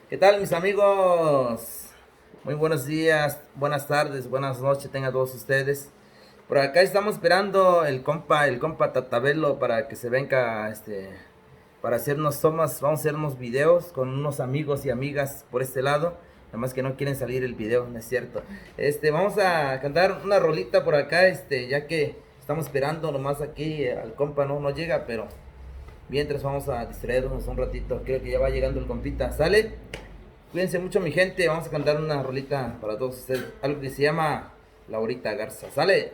¿Qué tal, mis amigos? Muy buenos días, buenas tardes, buenas noches tengan todos ustedes. Por acá estamos esperando el compa Tatabelo para que se venga, para hacernos tomas, vamos a hacer unos videos con unos amigos y amigas por este lado. Nada más que no quieren salir el video, no es cierto. Vamos a cantar una rolita por acá, ya que estamos esperando nomás aquí al compa, no llega, pero mientras vamos a distraernos un ratito. Creo que ya va llegando el compita, ¿sale? Cuídense mucho, mi gente. Vamos a cantar una rolita para todos ustedes. Algo que se llama Laurita Garza. ¿Sale?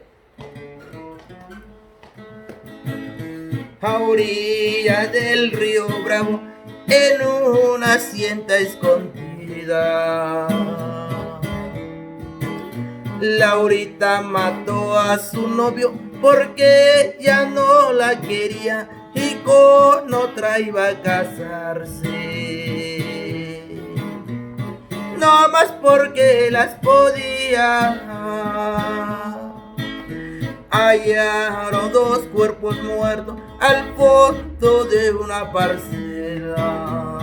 A orillas del río Bravo, en una hacienda escondida, Laurita mató a su novio porque ya no la quería y con otra iba a casarse. No más porque las podía. Hallaron dos cuerpos muertos al fondo de una parcela.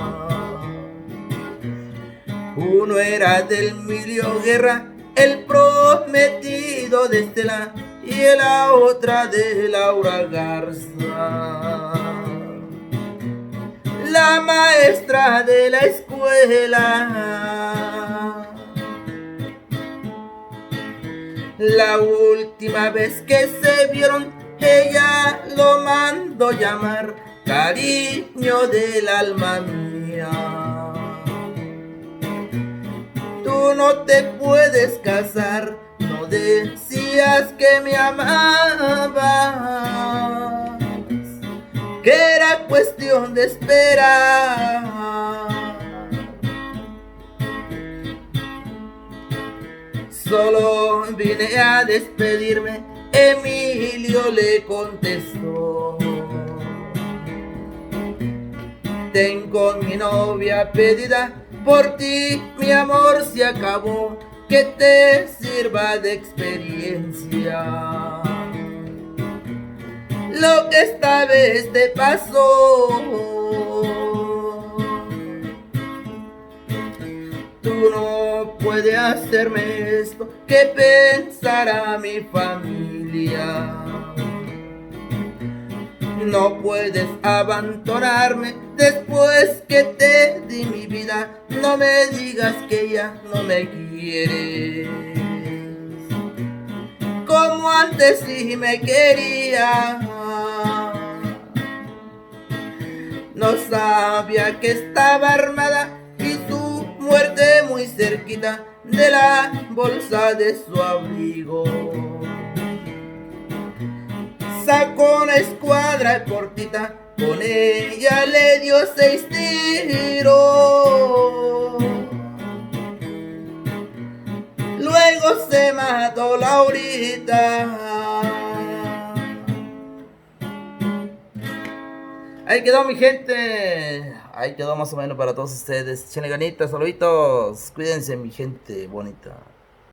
Uno era del Emilio Guerra, el prometido de Estela, y la otra de Laura Garza, la maestra de la escuela. La última vez que se vieron, ella lo mandó llamar cariño del alma mía. Tú no te puedes casar, no decías que me amabas, que era cuestión de esperar. Solo vine a despedirme, Emilio le contestó. Tengo mi novia pedida, por ti mi amor se acabó, que te sirva de experiencia lo que esta vez te pasó. Tú no puedes hacerme esto, ¿qué pensará mi familia? No puedes abandonarme después que te di mi vida. No me digas que ya no me quieres como antes sí me quería. No sabía que estaba armada y su muerte muy cerquita de la bolsa de su abrigo. Sacó una escuadra cortita, con ella le dio 6 tiros. Luego se mató Laurita. Ahí quedó, mi gente. Ahí quedó más o menos para todos ustedes. Échenle ganitas, saluditos. Cuídense, mi gente bonita.